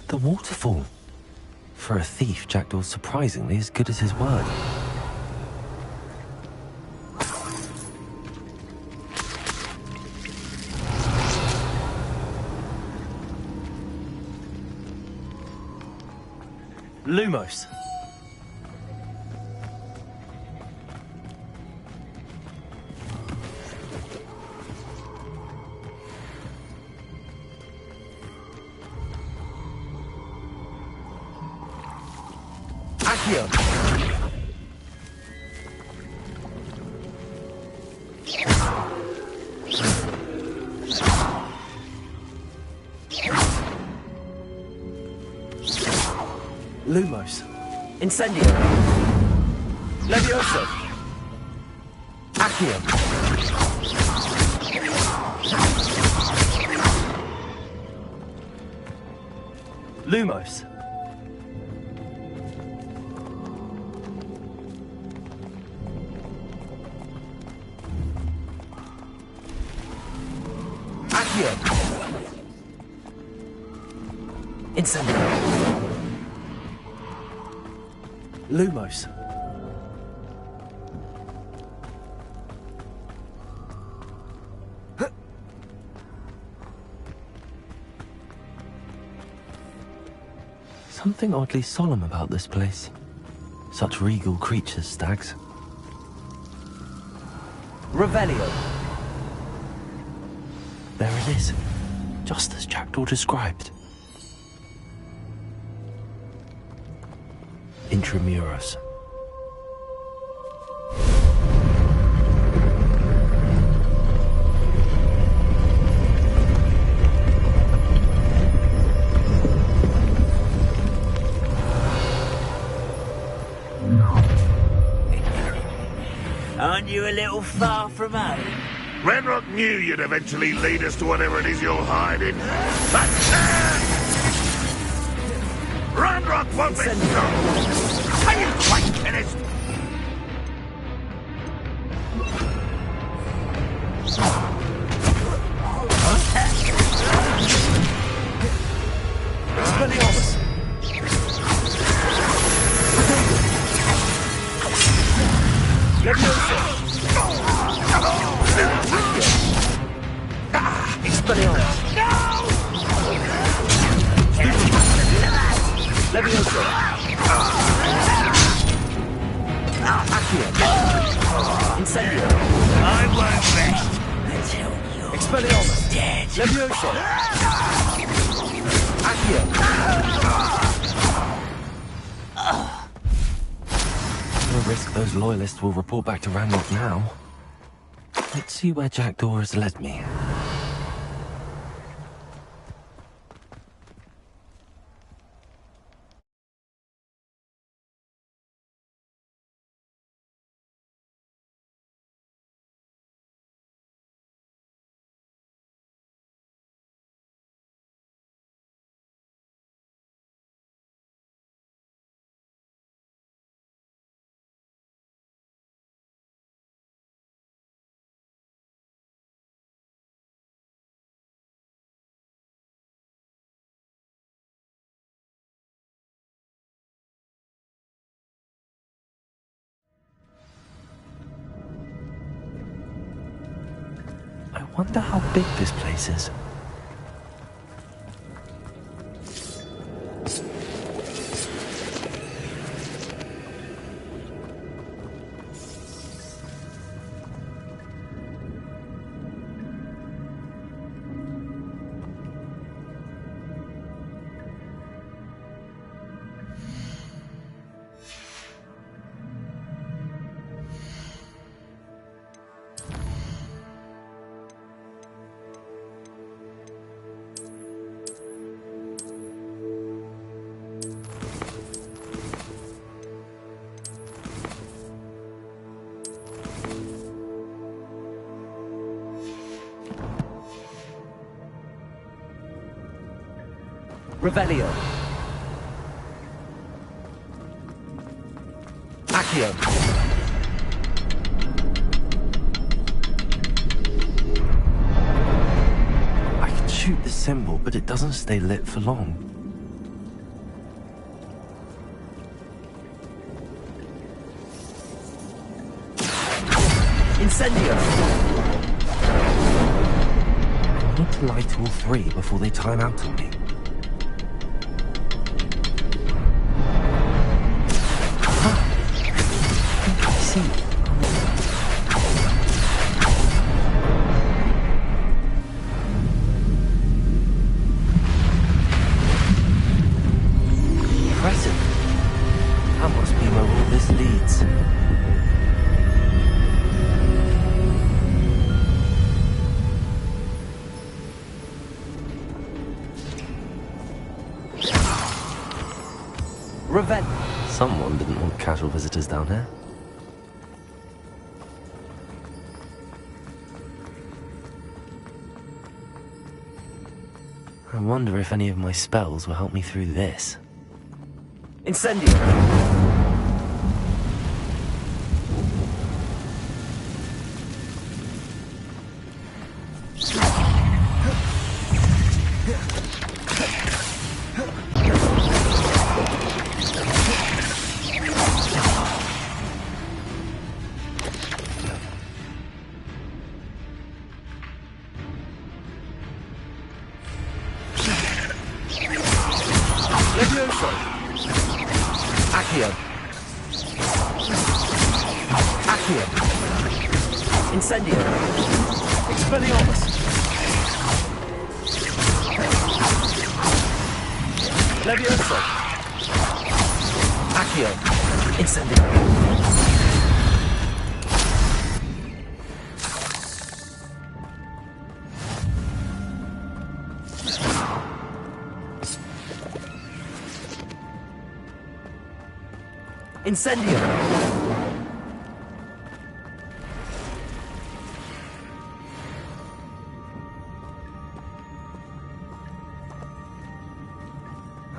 The waterfall. For a thief, Jackdaw's surprisingly as good as his word. Lumos. Accio. Lumos. Incendio. Levioso. Accio. Lumos. Accio. Incendio. Lumos. Something oddly solemn about this place. Such regal creatures, stags. Revelio. There it is, just as Jackdaw described. Intramuros. Aren't you a little far from home? Renrock knew you'd eventually lead us to whatever it is you're hiding. But Renrock won't be stopped! Are you quite finished? Expelliarmus! Leviosa! Expelliarmus! Levioso! Accio! No risk those loyalists will report back to Ranrock now. Let's see where Jackdaw has led me. I wonder how big this place is. Revelio. Accio. I can shoot the symbol, but it doesn't stay lit for long. Incendio. I need to light all three before they time out on me. Impressive. That must be where all this leads. Revel. Someone didn't want casual visitors down here. I wonder if any of my spells will help me through this. Incendio. Levioso! Accio. Accio. Incendio. Expelliarmus. Levioso. Accio. Incendio. Incendio!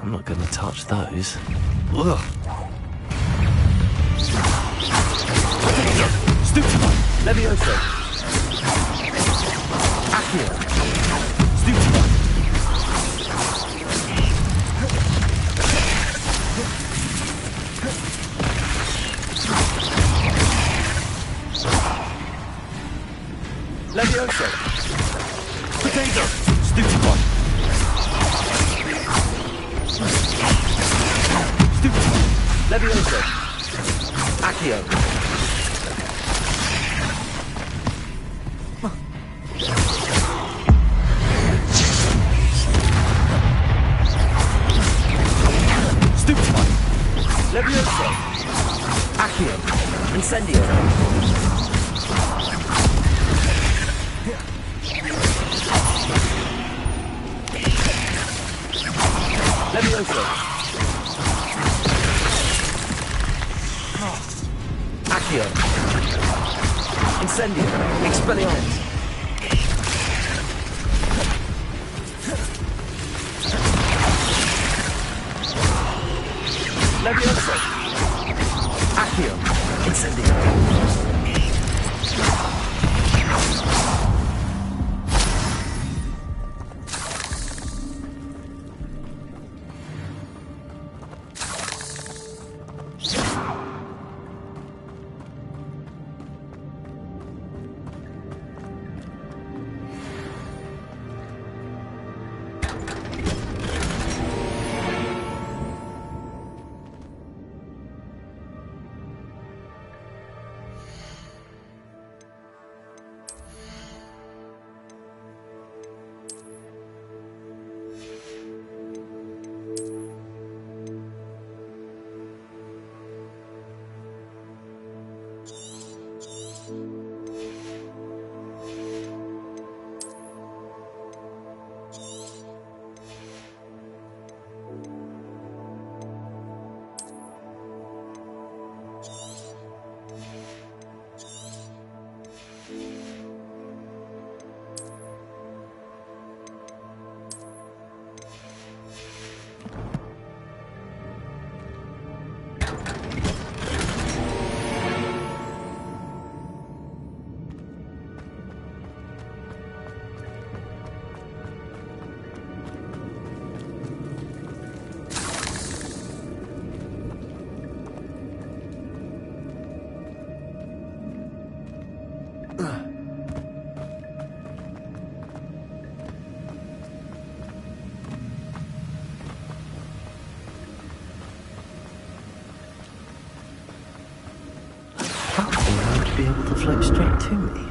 I'm not gonna touch those. Ugh. Stupefy! Levioso! Accio! Stupefy! Levioso! Potato! Stupefy! Stupefy! Levioso! Accio! Levioso! Accio! Incendio! Levioso! Accio! Incendio! Expelliarmus! Levioso! Accio! Incendio! Be able to float straight to me.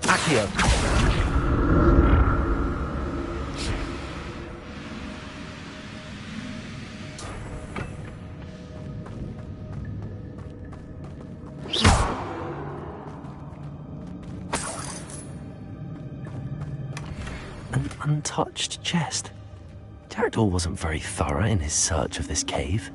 Accio! An untouched chest. Jaredor wasn't very thorough in his search of this cave.